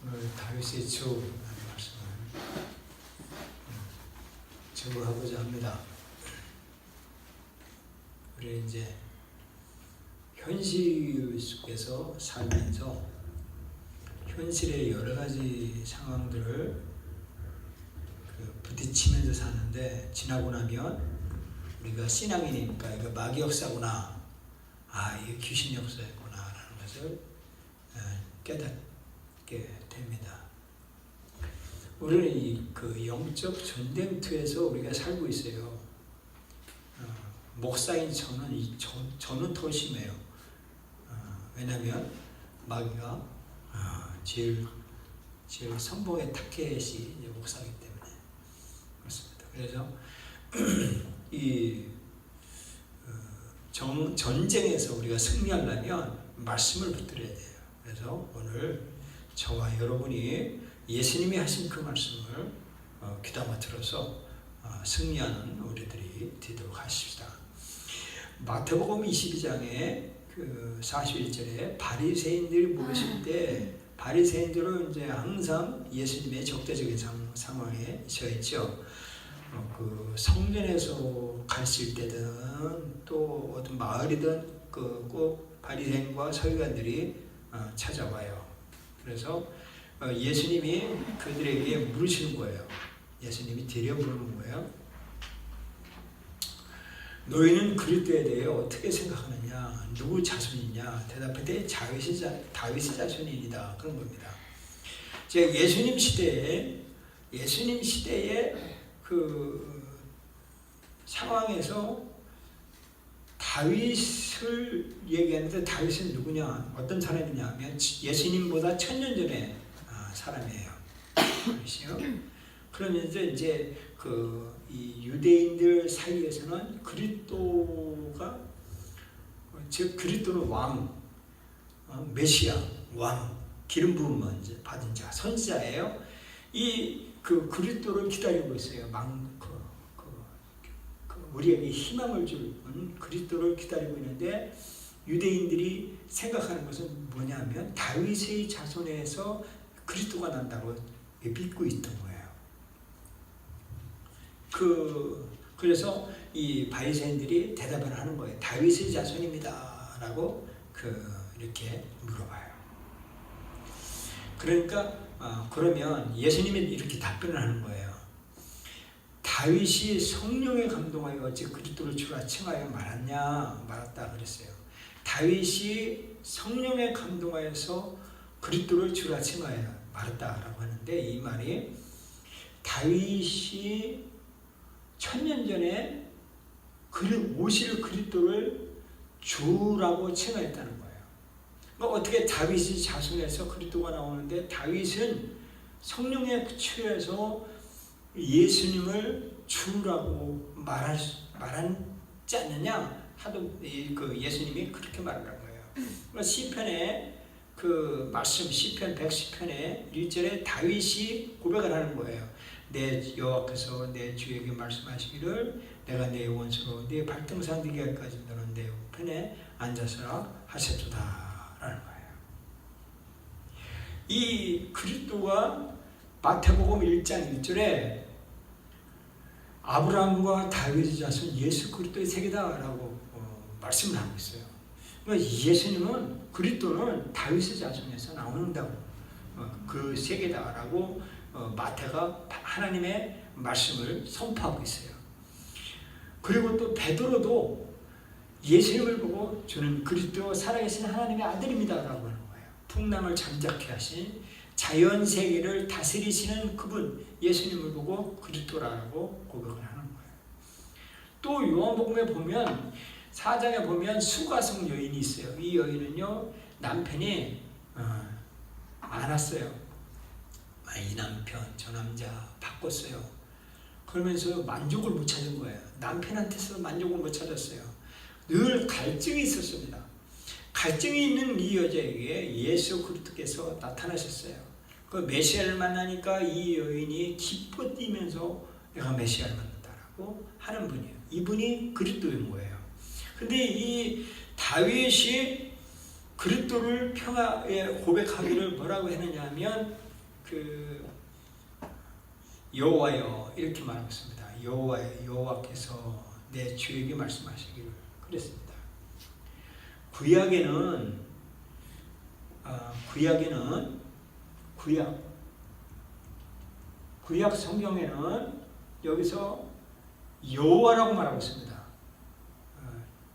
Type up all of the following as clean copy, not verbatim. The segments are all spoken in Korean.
오늘 다윗의 저울하는 말씀을 저울하고자 합니다. 우리 이제 현실 속에서 살면서 현실의 여러 가지 상황들을 부딪히면서 사는데, 지나고 나면 우리가 신앙이니까 이거 마귀 역사구나, 이게 귀신 역사였구나 라는 것을 깨닫게 됩니다. 우리는 그 영적 전쟁터에서 우리가 살고 있어요. 목사인 저는 더 심해요. 왜냐하면 마귀가 제일 선봉의 타켓이 목사이기 때문에 그렇습니다. 그래서 이 전쟁에서 우리가 승리하려면 말씀을 붙들어야 돼요. 그래서 오늘 저와 여러분이 예수님이 하신 그 말씀을 귀담아 들어서 승리하는 우리들이 되도록 하십시다. 마태복음 22장에 그 41절에 바리새인들이 모이실 때, 바리새인들은 이제 항상 예수님의 적대적인 상황에 처했죠. 그 성전에서 갔을 때든 또 어떤 마을이든 꼭 바리새인과 서기관들이 찾아와요. 그래서 예수님이 그들에게 물으시는 거예요. 예수님이 되려 물는 거예요. 너희는 그리스도에 대해 어떻게 생각하느냐? 누구 자손이냐? 대답하되 다윗의 자손이니이다. 그런 겁니다. 예수님 시대에 그 상황에서 다윗을 얘기하는데, 다윗은 누구냐? 어떤 사람이냐 하면 예수님보다 1000년 전에 사람이에요. 그러면서 이제 이 유대인들 사이에서는 그리스도는 왕, 메시아, 왕, 기름 부음 받은 자, 선지자예요. 그 그리스도를 기다리고 있어요. 우리에게 희망을 줄 그리스도를 기다리고 있는데, 유대인들이 생각하는 것은 뭐냐면 다윗의 자손에서 그리스도가 난다고 믿고 있던 거예요. 그래서 이 바리새인들이 대답을 하는 거예요. 다윗의 자손입니다 라고 이렇게 물어봐요. 그러니까 그러면 예수님이 이렇게 답변을 하는 거예요. 다윗이 성령에 감동하여 어찌 그리스도를 주라 칭하여 말았다 그랬어요. 다윗이 성령에 감동하여서 그리스도를 주라 칭하여 말했다라고 하는데, 이 말이 다윗이 1000년 전에 오실 그리스도를 주라고 칭하였다는 거예요. 그러니까 어떻게 다윗이 자손에서 그리스도가 나오는데, 다윗은 성령에 취해서 예수님을 주라고 말하지 않느냐 하도 예수님이 그렇게 말을 한 거예요. 그러니까 시편에 시편 110편에 1절에 다윗이 고백을 하는 거예요. 내 여호와께서 내 주에게 말씀하시기를 내가 내 원수로 내 발등상 되게 할까지 너는 내 우편에 앉아서라 하셨도다 라는 거예요. 이 그리스도가 마태복음 1장 1절에 아브라함과 다윗의 자손 예수 그리스도의 세계다 라고 말씀을 하고 있어요. 그러니까 예수님은, 그리스도는 다윗의 자손에서 나온다고, 그 세계다 라고 마태가 하나님의 말씀을 선포하고 있어요. 그리고 또 베드로도 예수님을 보고 저는 그리스도 살아계신 하나님의 아들입니다 라고 하는 거예요. 풍랑을 잠잠케 하신 자연 세계를 다스리시는 그분 예수님을 보고 그리스도라고 고백을 하는 거예요. 또 요한복음에 보면 4장에 보면 수가성 여인이 있어요. 이 여인은요, 남편이 많았어요. 이 남편 저 남자 바꿨어요. 그러면서 만족을 못 찾은 거예요. 남편한테서 만족을 못 찾았어요. 늘 갈증이 있었습니다. 갈증이 있는 이 여자에게 예수 그리스도께서 나타나셨어요. 그 메시아를 만나니까 이 여인이 기뻐 뛰면서 내가 메시아를 만났다라고 하는 분이에요. 이분이 그리스도인 거예요. 근데 이 다윗이 그리스도를 평화에 고백하기를 뭐라고 했느냐 하면 그 여호와여 이렇게 말하고 있습니다. 여호와여, 여호와께서 내 주에게 말씀하시기를 그랬습니다. 구약에는 구약 성경에는 여기서 여호와라고 말하고 있습니다.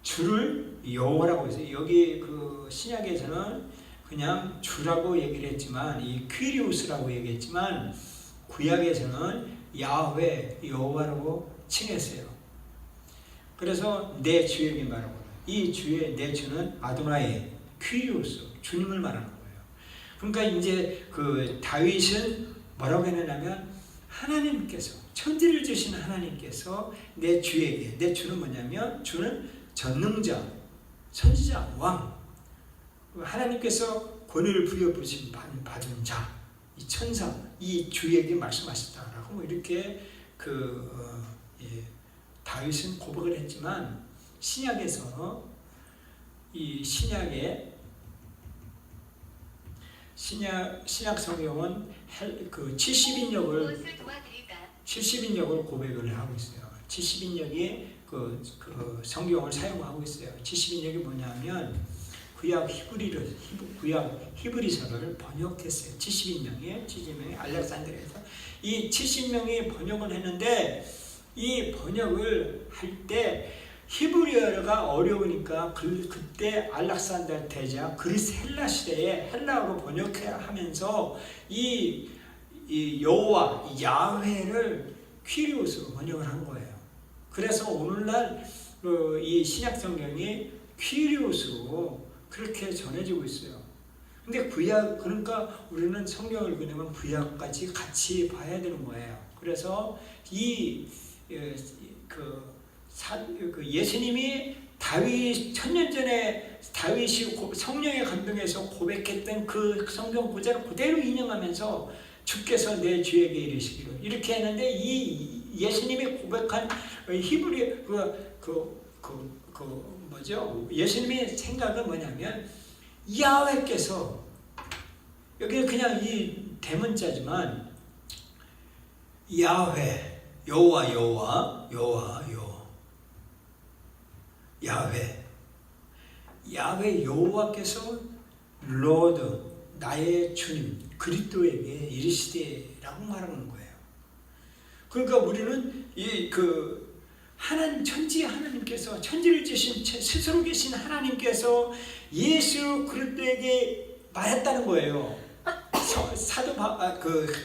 주를 여호와라고 했어요. 여기 그 신약에서는 그냥 주라고 얘기를 했지만, 이 퀴리우스라고 얘기했지만, 구약에서는 야훼 여호와라고 칭했어요. 그래서 내 주에게 말하고, 이 주의 내 주는 아도나이 퀴리우스, 주님을 말하는 거예요. 그러니까 이제 그 다윗은 뭐라고 했냐면, 하나님께서, 천지를 주신 하나님께서 내 주에게, 내 주는 뭐냐면 주는 전능자, 선지자, 왕, 하나님께서 권위를 부여주신 받은 자, 이 천사, 이 주에게 말씀하셨다라고 뭐 이렇게 다윗은 고백을 했지만, 신약에서 이 신약 성경은 그 70인역을 고백을 하고 있어요. 70인역이 그 성경을 사용하고 있어요. 70인역이 뭐냐면 구약 히브리서를 번역했어요. 70명이 알렉산드리아에서 이 70명이 번역을 했는데, 이 번역을 할 때 히브리어가 어려우니까 그때 알렉산더 대자 그리스 헬라 시대에 헬라어로 번역하면서 이 여호와 야훼를 퀴리우스로 번역을 한 거예요. 그래서 오늘날 이 신약 성경이 퀴리우스로 그렇게 전해지고 있어요. 근데 구약, 그러니까 우리는 성경을 읽으려면 구약까지 같이 봐야 되는 거예요. 그래서 예수님이 다윗 천년 전에 다윗이 성령의 감동에서 고백했던 그 성경 구절을 그대로 인용하면서 주께서 내 주에게 이르시기를 이렇게 했는데, 이 예수님이 고백한 히브리 예수님의 생각은 뭐냐면, 야훼께서, 여기는 그냥 이 대문자지만 야훼, 여호와 야훼 여호와께서 로드, 나의 주님 그리스도에게 이르시되라고 말하는 거예요. 그러니까 우리는 하나님, 천지 하나님께서, 천지를 주신 스스로 계신 하나님께서 예수 그리스도에게 말했다는 거예요.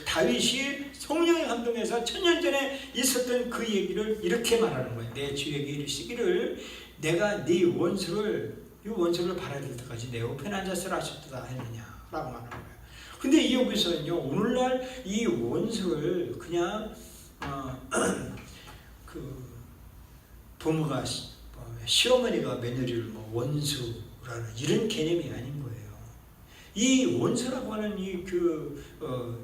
다윗이 성령의 감동에서 천년 전에 있었던 그 얘기를 이렇게 말하는 거예요. 내 주에게 이르시기를 내가 네 원수를 바라들 때까지 내 우편에 앉아서 하셨다 했느냐 라고 말하는 거예요. 근데 여기서는요, 오늘날 이 원수를 그냥 부모가 시어머니가 며느리를 원수라는 이런 개념이 아닌 거예요. 이 원수라고 하는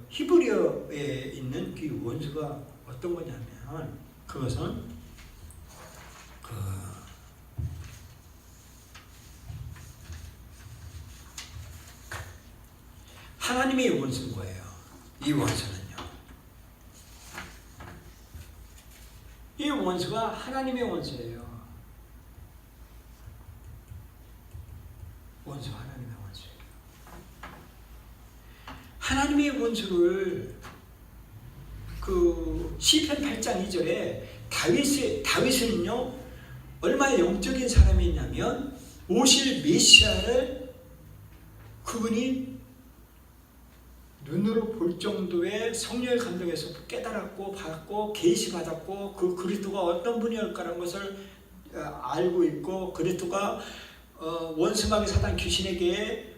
히브리어에 있는 그 원수가 어떤 거냐면, 그것은 하나님의 원수인 거예요. 이 원수는요. 이 원수가 하나님의 원수예요. 원수 하나님의 원수예요. 하나님의 원수를 시편 8장 2절에 다윗은요 얼마나 영적인 사람이냐면, 오실 메시아를 그분이 눈으로 볼 정도의 성령의 감동에서 깨달았고 받았고 계시받았고, 그 그리스도가 어떤 분이었다는 것을 알고 있고, 그리스도가 원수마귀 사단 귀신에게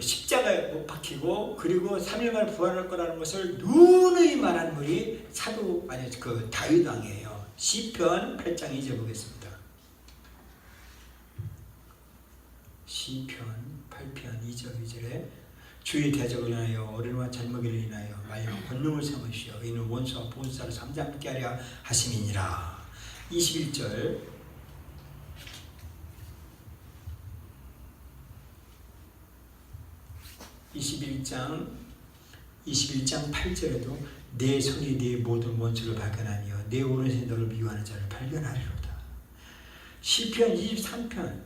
십자가에 못 박히고 그리고 3일 만에 부활할 거라는 것을 누누이 말한 분이 다윗 왕이에요. 시편 8장 2절 보겠습니다. 시편 8편 2절에 주의 대적을 인하여 어린이와 젊은이를 인하여 말려 권능을 삼으시어 이는 원수와 본사를 잠잠케 하려 하심이니라. 21절 21장 8절에도 내 손이 네 모든 원수를 발견하며 내 오른손이 너를 미워하는 자를 발견하리로다. 시편 23편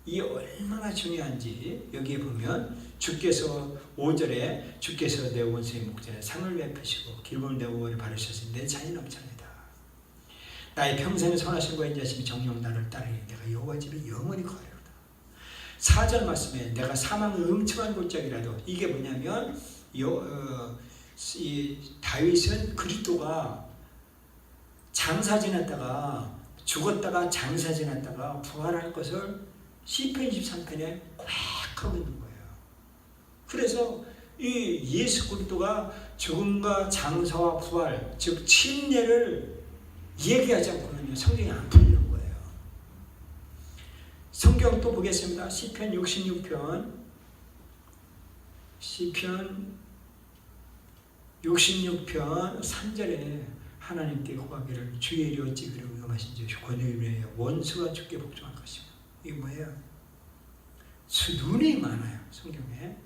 이 얼마나 중요한지 여기에 보면 주께서 5절에 주께서 내 원수의 목전에 상을 베푸시고 길보는 내 오월을 바르셨으니 내 잔이 넘쳐납니다. 나의 평생의 선하심과 인자심이 정녕 나를 따르니 내가 여호와 집에 영원히 거하리로다. 4절 말씀에 내가 사망의 음침한 골짜기라도 이게 뭐냐면 이 다윗은 그리스도가 장사 지났다가 죽었다가 장사 지났다가 부활할 것을 시편 23편에 고백하고 있는 거예요. 그래서 이 예수 그리스도가 죽음과 장사와 부활, 즉 침례를 얘기하지 않고는 성경이 안 풀리는 거예요. 성경 또 보겠습니다. 시편 66편 3절에 하나님께 구하기를 주의 이리 어찌 그리 위험하신 지 권유에 원수가 주께 복종할 것이며 이게 뭐예요? 눈이 많아요. 성경에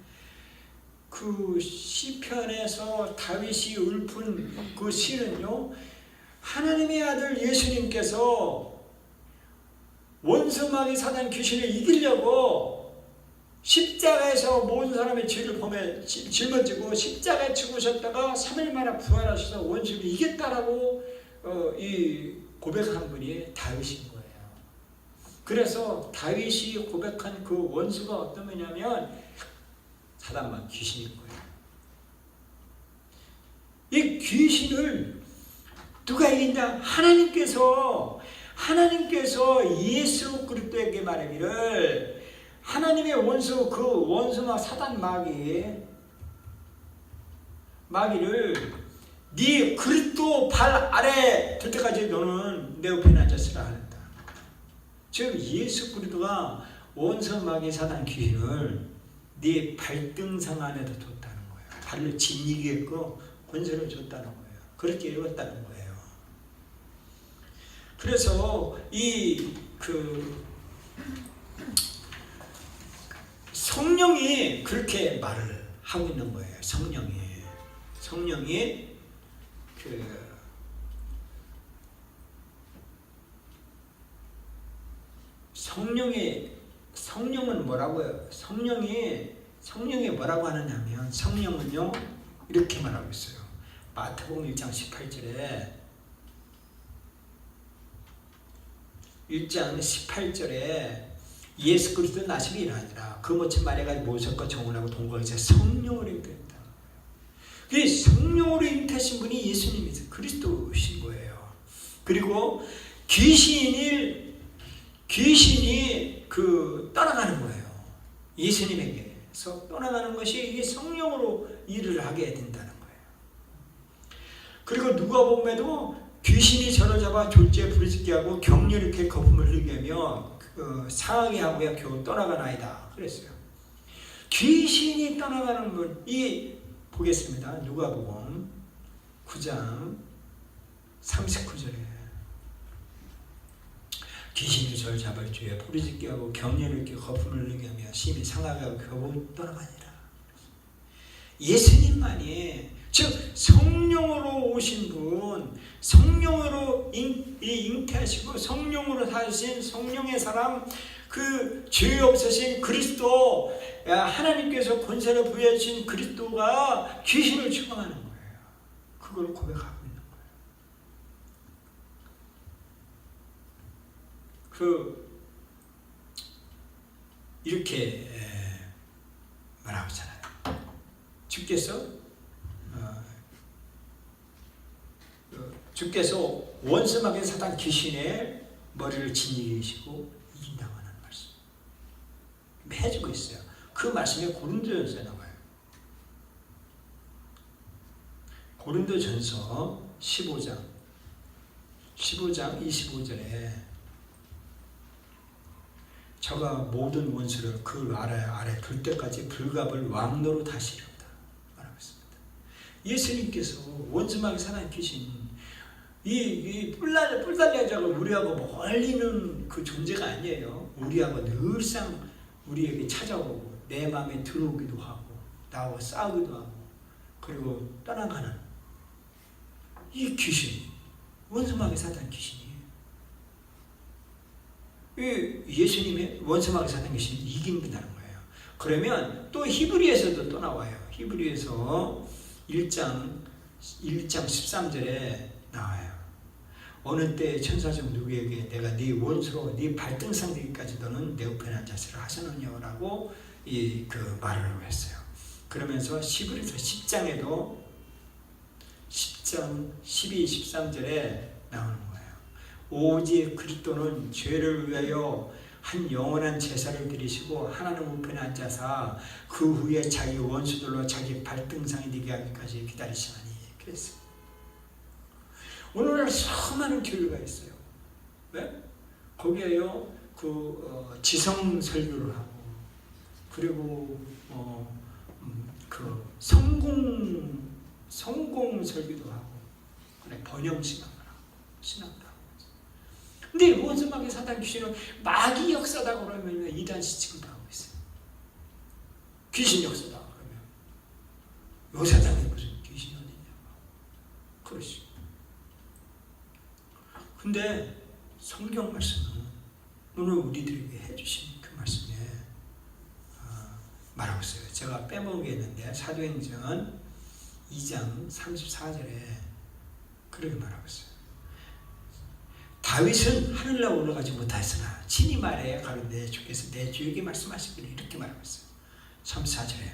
그 시편에서 다윗이 읊은 그 시는요, 하나님의 아들 예수님께서 원수마귀 사단 귀신을 이기려고 십자가에서 모든 사람의 죄를 범해 짊어지고 십자가에 죽으셨다가 3일 만에 부활하셔서 원수를 이겼다라고 이 고백한 분이 다윗인 거예요. 그래서 다윗이 고백한 그 원수가 어떤 거냐면 사단만 귀신인 거예요. 이 귀신을 누가 이긴다? 하나님께서 예수 그리스도에게 말하기를 하나님의 원수 그 원수마 사단 마귀를 네 그리스도 발 아래 들 때까지 너는 내 옆에 앉았으라 하였다. 즉 예수 그리스도가 원수 마귀 사단 귀신을 네 발등상 안에다 뒀다는 거예요. 발을 짓이겠고 권세를 줬다는 거예요. 그렇게 읽었다는 거예요. 그래서 성령이 그렇게 말을 하고 있는 거예요. 성령은 뭐라고요? 성령이 뭐라고 하느냐면 성령은요 이렇게 말하고 있어요. 마태복음 1장 18절에 예수 그리스도 나심이 일하니라 그 모친 마리아가 모석과 정혼하고 동거해서 성령으로 잉태했다. 그 성령으로 잉태하신 분이 예수님이세요. 그리스도신 거예요. 그리고 귀신이 떠나가는 거예요. 예수님에게서 떠나가는 것이 이게 성령으로 일을 하게 된다는 거예요. 그리고 누가복음에도 귀신이 저를 잡아 졸지에 부르짖게 하고 격렬하게 거품을 흘리게 하며 상하게 하고야 겨우 떠나가나이다 그랬어요. 귀신이 떠나가는 분, 보겠습니다. 누가복음 9장 39절에 귀신이 저를 잡을 주에 부르짖게 하고 격렬하게 거품을 흘리게 하며 심히 상하게 하고 겨우 떠나가니라. 예수님만이 즉 성령으로 오신 분, 성령으로 잉태하시고 성령으로 사신 성령의 사람, 그 죄 없으신 그리스도, 하나님께서 권세를 부여해 주신 그리스도가 귀신을 추방하는 거예요. 그걸 고백하고 있는 거예요. 이렇게 말하고 있잖아요. 주께서 원수마귀 사단 귀신의 머리를 짓이시고 이긴다고 하는 말씀 해주고 있어요. 그 말씀이 고린도전서에 나와요. 고린도전서 15장 25절에 저가 모든 원수를 그 아래 둘 때까지 불갑을 왕노로 다시리로다 말하고 있습니다. 예수님께서 원수마귀 사단 귀신 이 뿔달려자가 우리하고 멀리는 그 존재가 아니에요. 우리하고 늘상 우리에게 찾아오고 내 마음에 들어오기도 하고 나하고 싸우기도 하고 그리고 떠나가는 이 귀신, 원수마귀 사단 귀신이에요. 예수님의 원수마귀 사단 귀신이 이긴다는 거예요. 그러면 또 히브리에서도 또 나와요. 히브리에서 1장 13절에 나와요. 어느 때 천사 중 누구에게 내가 네 원수로 네 발등상 되기까지 너는 내 우편에 앉았으라 하셨느냐라고 그 말을 했어요. 그러면서 히브리서 10장에도 10장 12, 13절에 나오는 거예요. 오직 그리스도는 죄를 위하여 한 영원한 제사를 드리시고 하나님 우편에 앉아서 그 후에 자기 원수들로 자기 발등상이 되게 하기까지 기다리시나니 그랬어요. 오늘날 수많은 교회가 있어요. 네? 거기에요 지성 설교를 하고 그리고 그 성공 설교도 하고 그래 번영 신앙을 하고 신앙도 하고. 근데 원수마귀 사단 귀신은 마귀 역사다 그러면 이단시 취급하고 있어요. 귀신 역사다 그러면 요 사단이 무슨 귀신이 어디냐고 그러시고. 근데 성경 말씀은 오늘 우리들에게 해주신 그 말씀에 말하고 있어요. 제가 빼먹겠는데 사도행전 2장 34절에 그렇게 말하고 있어요. 다윗은 하늘나라 올라가지 못하였으나 친히 말해 가로되 주께서 내 주에게 말씀하시기를 이렇게 말하고 있어요. 34절에.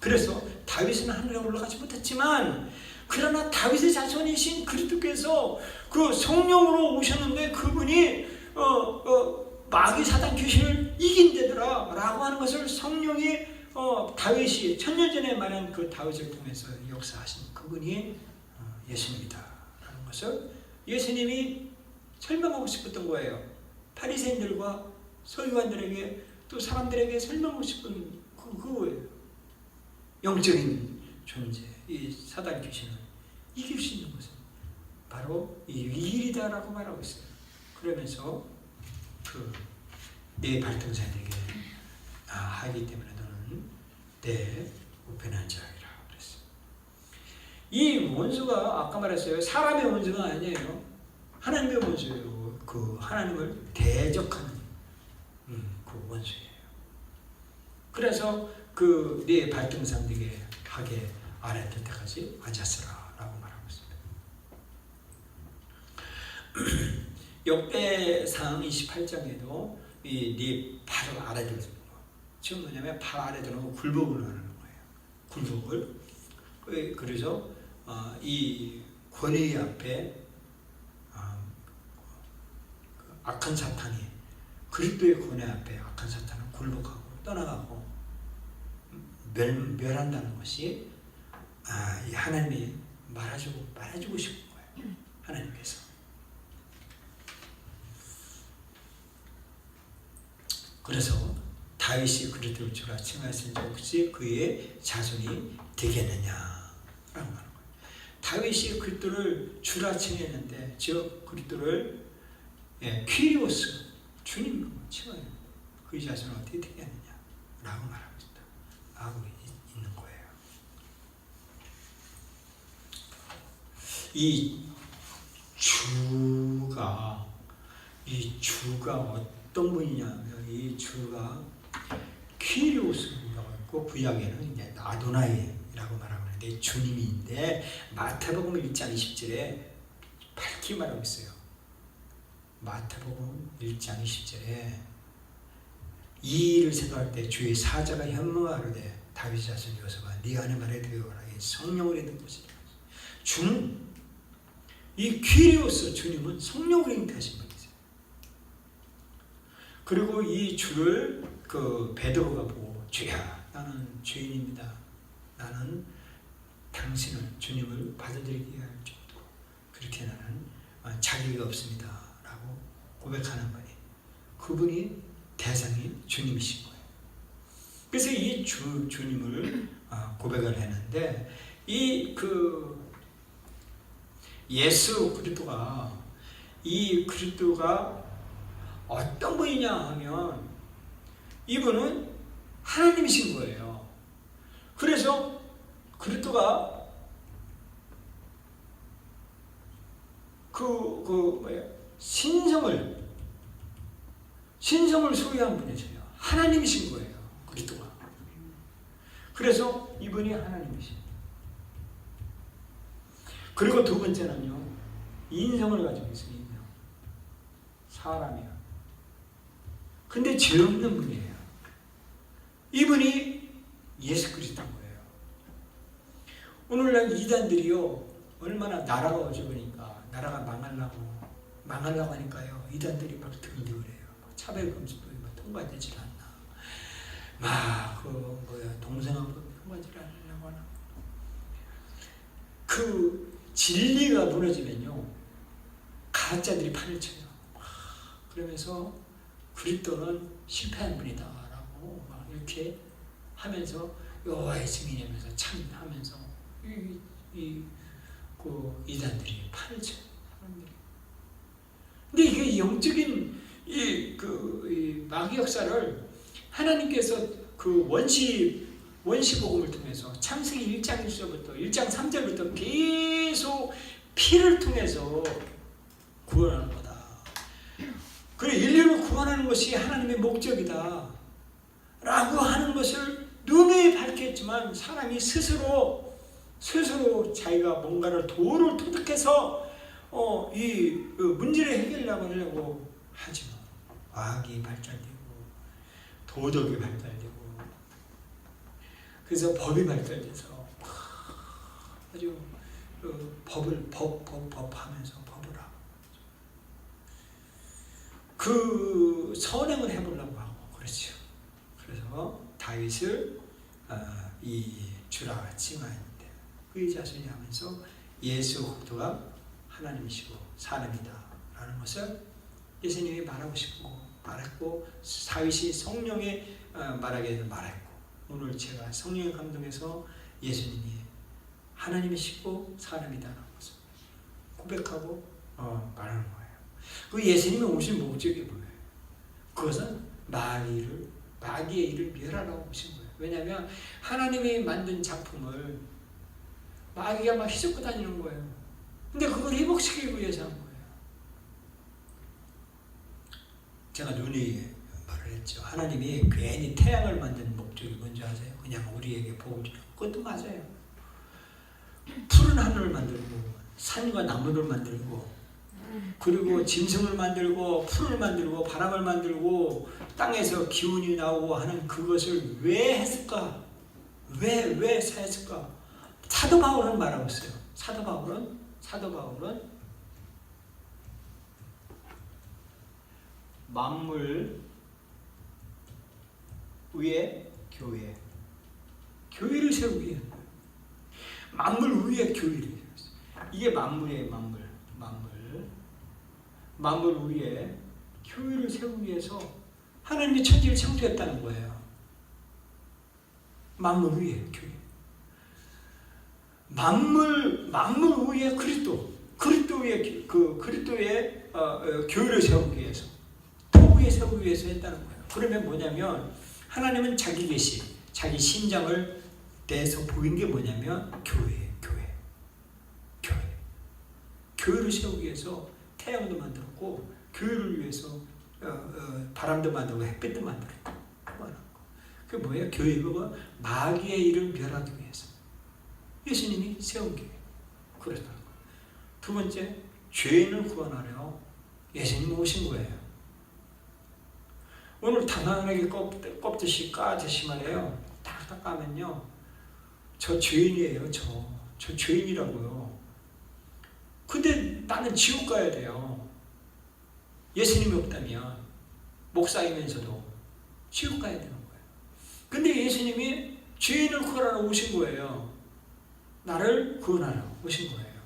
그래서 다윗은 하늘나라 올라가지 못했지만 그러나 다윗의 자손이신 그리스도께서 그 성령으로 오셨는데 그분이 마귀 사단 귀신을 이긴다더라 라고 하는 것을 성령이 다윗이 천년 전에 말한 그 다윗을 통해서 역사하신 그분이 예수님이다 라는 것을 예수님이 설명하고 싶었던 거예요. 바리새인들과 서기관들에게 또 사람들에게 설명하고 싶은 그거예요. 영적인 존재, 이 사단 귀신을 이길 수 있는 것은 바로 이 일이다라고 말하고 있어요. 그러면서 내 발등상에게 하기 때문에 너는 내 우편에 앉아있라 그랬어요. 이 원수가 아까 말했어요. 사람의 원수가 아니에요. 하나님의 원수예요. 그 하나님을 대적하는 그 원수예요. 그래서 그 네 발등상 되게 하게 아래 뜰 때까지 앉았으라 라고 말하고 있습니다. 역대상 28장에도 네 발을 아래 들는 거. 지금 뭐냐면 발 아래 드는 거 굴복을 하는 거예요. 굴복을. 그래서 이 권위 앞에 악한 사탄이 그리스도의 권위 앞에 악한 사탄은 굴복하고 떠나가고 멸한다는 것이 하나님이 말해주고 싶은 거예요. 하나님께서. 그래서 다윗이 그리스도를 주라 칭하였으니 혹시 그의 자손이 되겠느냐라고 하는 거예요. 다윗이 그리스도를 주라 칭했는데 즉 그리스도를 퀴리오스 주님으로 칭해요. 그의 자손은 어떻게 되겠느냐라고 말하고 있다. 하고 있는 거예요. 이 주가 어떤 분이냐면 이 주가 퀴리오스라고 했고 구약에는 이제 아도나이라고 말하고 있는데 주님인데 마태복음 1장 20절에 밝히 말하고 있어요. 마태복음 1장 20절에 이 일을 생각할 때 주의 사자가 현명하로되 다윗 자손 여호수아가 네 안에 말해 되어라 성령을 얻은 것이라. 주는 이 퀴리오스 주님은 성령을 잉태하신 분이세요. 그리고 이 주를 그 베드로가 보고 주야 나는 죄인입니다. 나는 당신을 주님을 받아들이게 할 정도로 그렇게 나는 자격이 없습니다 라고 고백하는 분이 그분이 대상이 주님이신 거예요. 그래서 이 주님을 고백을 했는데 이 예수 그리스도가 이 그리스도가 어떤 분이냐 하면 이분은 하나님이신 거예요. 그래서 그리스도가 신성을 소유한 분이세요. 하나님이신 거예요. 그리스도가. 그래서 이분이 하나님이십니다. 그리고 두 번째는요, 인성을 가지고 있어요. 인성. 사람이요. 근데 죄 없는 분이에요. 이분이 예수 그리스도인 거예요. 오늘날 이단들이요, 얼마나 나라가 어지러우니까 나라가 망하려고 하니까요, 이단들이 막 등등을 해요. 차별금지법이 통과되질 않나. 동성애법이 통과되질 않으려고 하나. 그 진리가 무너지면요, 가짜들이 판을 쳐요. 그러면서 그리스도는 실패한 분이다라고 막 이렇게 하면서 여호와의 증인이면서 참하면서 이단들이 판을 쳐요. 사람들이. 근데 이게 영적인 이 마귀 역사를 하나님께서 그 원시복음을 통해서 창세기 1장 1절부터 1장 3절부터 계속 피를 통해서 구원하는 거다. 그래, 인류를 구원하는 것이 하나님의 목적이다 라고 하는 것을 누누이 밝혔지만, 사람이 스스로 자기가 뭔가를 도를 터득해서 이 문제를 해결하려고 하지만 과학이 발달되고 도덕이 발달되고, 그래서 법이 발달돼서 아주 법하면서 법을 하고 그 선행을 해보려고 하고 그렇죠. 그래서 다윗을 이 주라 칭하였는데 그의 자손이 하면서 예수 그리스도가 하나님이시고 사람이다 라는 것을 예수님이 말하고 싶고 말했고, 다윗이 성령의 말하게 해서 말했고, 오늘 제가 성령의 감동에서 예수님이 하나님이시고 사람이다라는 것을 고백하고 말하는 거예요. 그 예수님이 오신 목적이 뭐예요? 그것은 마귀의 일을 멸하라고 오신 거예요. 왜냐하면 하나님이 만든 작품을 마귀가 막 휘젓고 다니는 거예요. 근데 그걸 회복시키기 위해서 한 거예요. 제가 눈이 말을 했죠. 하나님이 괜히 태양을 만드는 목적이 뭔지 아세요? 그냥 우리에게 복을 주는. 그것도 맞아요. 푸른 하늘을 만들고 산과 나무를 만들고, 그리고 짐승을 만들고 풀을 만들고 바람을 만들고 땅에서 기운이 나오고 하는 그것을 왜 했을까? 왜 했을까? 사도 바울은 말하고 있어요. 사도 바울은 만물 위에 교회를 세우기 위해, 만물 위에 교회를 세웠어요. 이게 만물이에요. 만물 위에 교회를 세우기 위해서 하나님이 천지를 창조했다는 거예요. 만물 위에 교회. 만물 위에 그리스도의 교회를 세우기 위해서, 토부에 세우기 위해서 했다는 거예요. 그러면 뭐냐면 하나님은 자기 계시, 자기 신장을 내서 보인 게 뭐냐면 교회를 세우기 위해서 태양도 만들었고, 교회를 위해서 바람도 만들고 햇빛도 만들었다. 그게 뭐예요? 교회가 마귀의 일을 멸하기 위해서 예수님이 세운 교회. 그렇다는 거예요. 두 번째, 죄인을 구원하려 예수님이 오신 거예요. 오늘 단단하게 꼽듯이 까듯이 말해요. 딱 까면요, 저 죄인이에요. 저 죄인이라고요. 근데 나는 지옥 가야 돼요. 예수님이 없다면, 목사이면서도 지옥 가야 되는 거예요. 근데 예수님이 죄인을 구원하러 오신 거예요. 나를 구원하러 오신 거예요.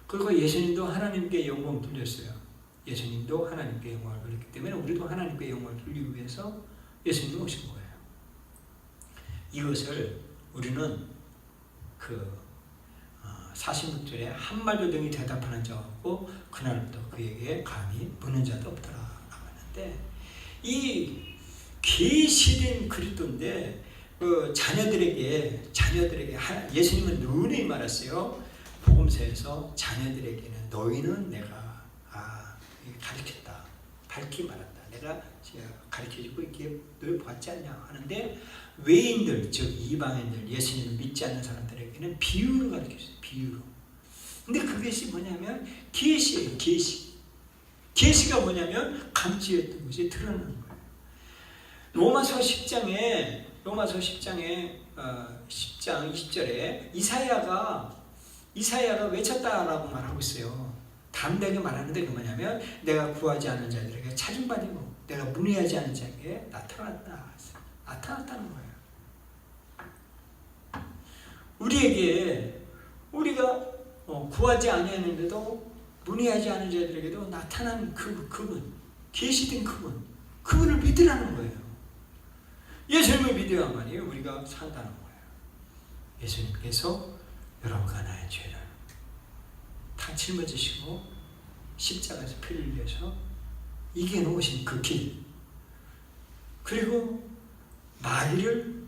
그리고 예수님도 하나님께 영광 돌렸어요. 예수님도 하나님께 영광을 돌렸기 때문에 우리도 하나님께 영광을 돌리기 위해서 예수님이 오신 거예요. 이것을 우리는 46절에 한 말도 능히 대답하는 자 없고 그날부터 그에게 감히 묻는 자도 없더라 라고 하는데, 이 계시된 그리스도인데 그 자녀들에게 예수님은 누누이 말했어요. 복음서에서 자녀들에게는 너희는 내가 가르쳤다, 밝히 말한다. 내가 가르쳐주고 이게 너희 봤지 않냐 하는데, 외인들 즉 이방인들, 예수님을 믿지 않는 사람들에게는 비유로 가르쳐줬어요. 비유로. 근데 그것이 뭐냐면 계시예요. 계시가 뭐냐면 감추었던 것이 드러나는 거예요. 로마서 10장에 10장 20절에 이사야가 외쳤다라고 말하고 있어요. 담대하게 말하는데 그 뭐냐면 내가 구하지 않은 자들에게 찾음받이고 내가 문의하지 않은 자에게 나타났다는 거예요. 우리가 구하지 아니하는데도 문의하지 않은 자들에게도 나타난 그분, 계시된 그분을 믿으라는 거예요. 예수님을 믿어야만이 우리가 산다는 거예요. 예수님께서 여러분과 나의 죄를 다 짊어지시고 십자가에서 피를 흘려서 이겨놓으신 그 길, 그리고 마귀를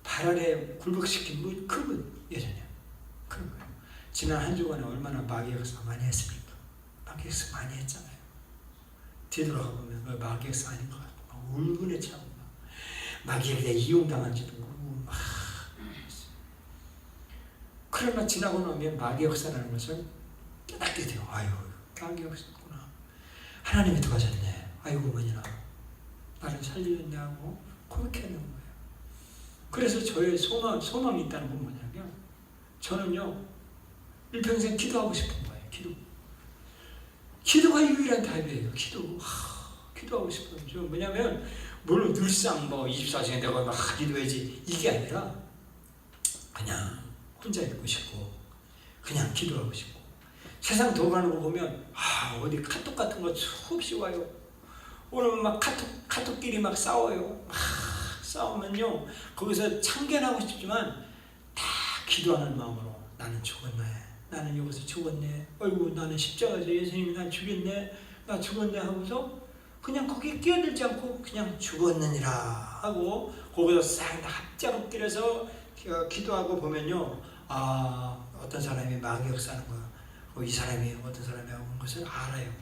발 아래 굴복시킨 그분, 예수님. 그런 거예요. 지난 한 주간에 얼마나 마귀 역사 많이 했습니까? 마귀 역사 많이 했잖아요. 뒤돌아가 보면 마귀 역사 아닌 것 같고 막 울분에 차고 마귀에게 이용당한지도 모르고 막. 그러나 지나고 나면 마귀 역사라는 것을 깨닫게 돼요. 아유, 마귀 역사구나. 하나님이 도와줬네. 아이고 뭐냐, 나를 살리겠네 하고 고백하는 거예요. 그래서 저의 소망이 있다는 건 뭐냐면, 저는요 일평생 기도하고 싶은 거예요. 기도가 유일한 답이에요. 기도하고 싶어요. 저 뭐냐면 물론 늘상 24시간 내가 막 기도해야지 이게 아니라 그냥 혼자 있고 싶고 그냥 기도하고 싶고, 세상 돌아가는 거 보면 어디 카톡 같은 거 수없이 와요. 오늘 막 카톡끼리 막 싸워요. 막 싸우면요 거기서 참견하고 싶지만 다 기도하는 마음으로 나는 죽었네, 나는 여기서 죽었네, 아이고 나는 십자가에서 예수님이 난 죽였네, 나 죽었네 하고서 그냥 거기에 끼어들지 않고 그냥 죽었느니라 하고 거기서 싹 합작엎드려서 기도하고 보면요, 어떤 사람이 마귀 역사하는 거야. 이 사람이 어떤 사람이 하고 온 것을 알아요.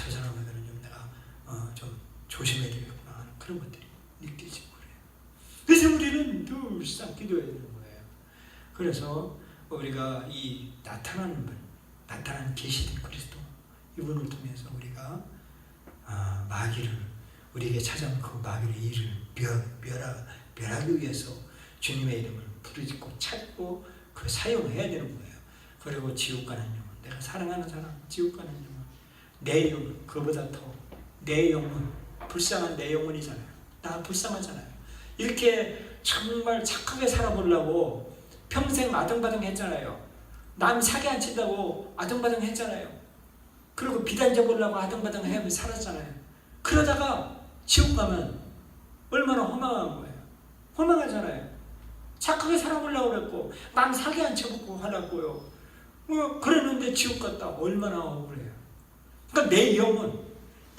저 사람에게는 좀 내가 좀 조심해야 되겠구나 하는 그런 것들이 느껴지고 그래요. 그래서 우리는 늘상 기도해야 되는 거예요. 그래서 우리가 이 나타난 계시된 그리스도, 이분을 통해서 우리가 마귀를, 우리에게 찾아온 그 마귀의 일을 멸하기 위해서 주님의 이름을 부르짖고 찾고 그 사용해야 되는 거예요. 그리고 지옥 가는 영혼, 내가 사랑하는 사람 지옥 가는 영혼, 내 영혼, 그보다 더 내 영혼, 불쌍한 내 영혼이잖아요. 나 불쌍하잖아요. 이렇게 정말 착하게 살아보려고 평생 아등바등 했잖아요. 남 사기 안 친다고 아등바등 했잖아요. 그리고 비단져 보려고 아등바등 하며 살았잖아요. 그러다가 지옥 가면 얼마나 허망한 거예요. 허망하잖아요. 착하게 살아보려고 그랬고 남 사기 안 쳐보고 하려고요. 그랬는데 지옥 갔다 얼마나 억울해요. 그러니까 내 영혼,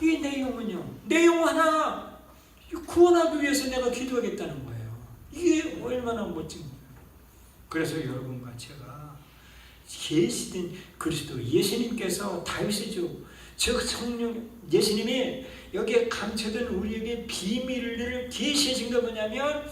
이게 내 영혼이요. 내 영혼 하나 구원하기 위해서 내가 기도하겠다는 거예요. 이게 얼마나 멋진 거예요. 그래서 여러분과 제가 계시된 그리스도 예수님께서 다윗이죠. 즉 성령 예수님이 여기에 감춰둔 우리에게 비밀을 계시하신 게 뭐냐면,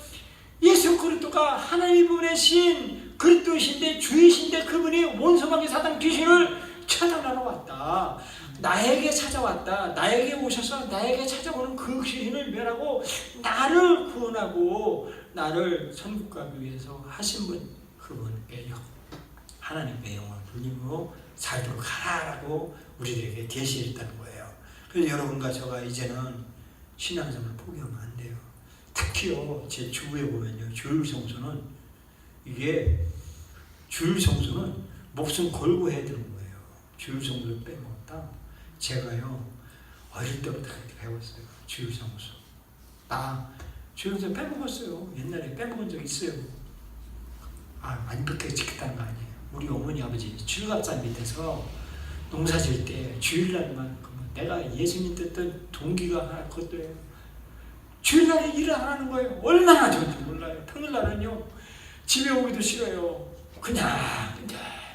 예수 그리스도가 하나님이 보내신 그리스도이신데 주이신데 그분이 원수마귀 사단 귀신을 처단하러 왔다. 나에게 찾아왔다. 나에게 오셔서 나에게 찾아오는 그 귀신을 멸하고 나를 구원하고 나를 천국 가기 위해서 하신 분, 그분께 하나님의 영광을 불리고 살도록 하라고 우리들에게 계시했다는 거예요. 그래서 여러분과 저가 이제는 신앙생활을 포기하면 안 돼요. 특히요, 제 주부에 보면요, 주일 성수는 목숨 걸고 해야 되는 거예요. 주일 성수를 빼먹었다. 제가요 어릴 때부터 그렇게 배웠어요. 주일 성수. 주일 성수 빼먹었어요. 옛날에 빼먹은 적 있어요. 완벽하게 지켰다는 거 아니에요. 우리 어머니 아버지 주일갑산 밑에서 농사 지을 때 주일날만 내가 예수님 듣던 동기가 하나 그것도예요. 주일날에 일을 안 하는 거예요. 얼마나 좋은지 몰라요. 평일날은요 집에 오기도 싫어요. 그냥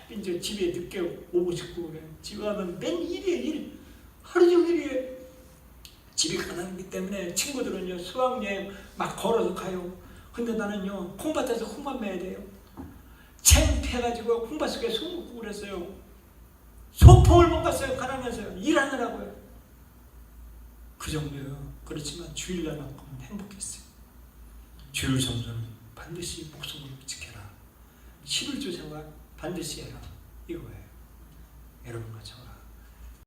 이제 집에 늦게 오고 싶고 그래. 집에 가면 맨 일이에요. 일. 하루 종일이에요. 집에 가기 때문에 친구들은요 수학여행 막 걸어서 가요. 근데 나는요 콩밭에서 콩만 매야 돼요. 창피해가지고 콩밭 속에 손 묻고 그랬어요. 소풍을 못 갔어요. 가라면서요. 일하느라고요. 그 정도요. 그렇지만 주일날만큼은 행복했어요. 주일 정도는 반드시 목숨으로 지켜라. 11조 생활 반드시 해라. 이거예요. 여러분과 저와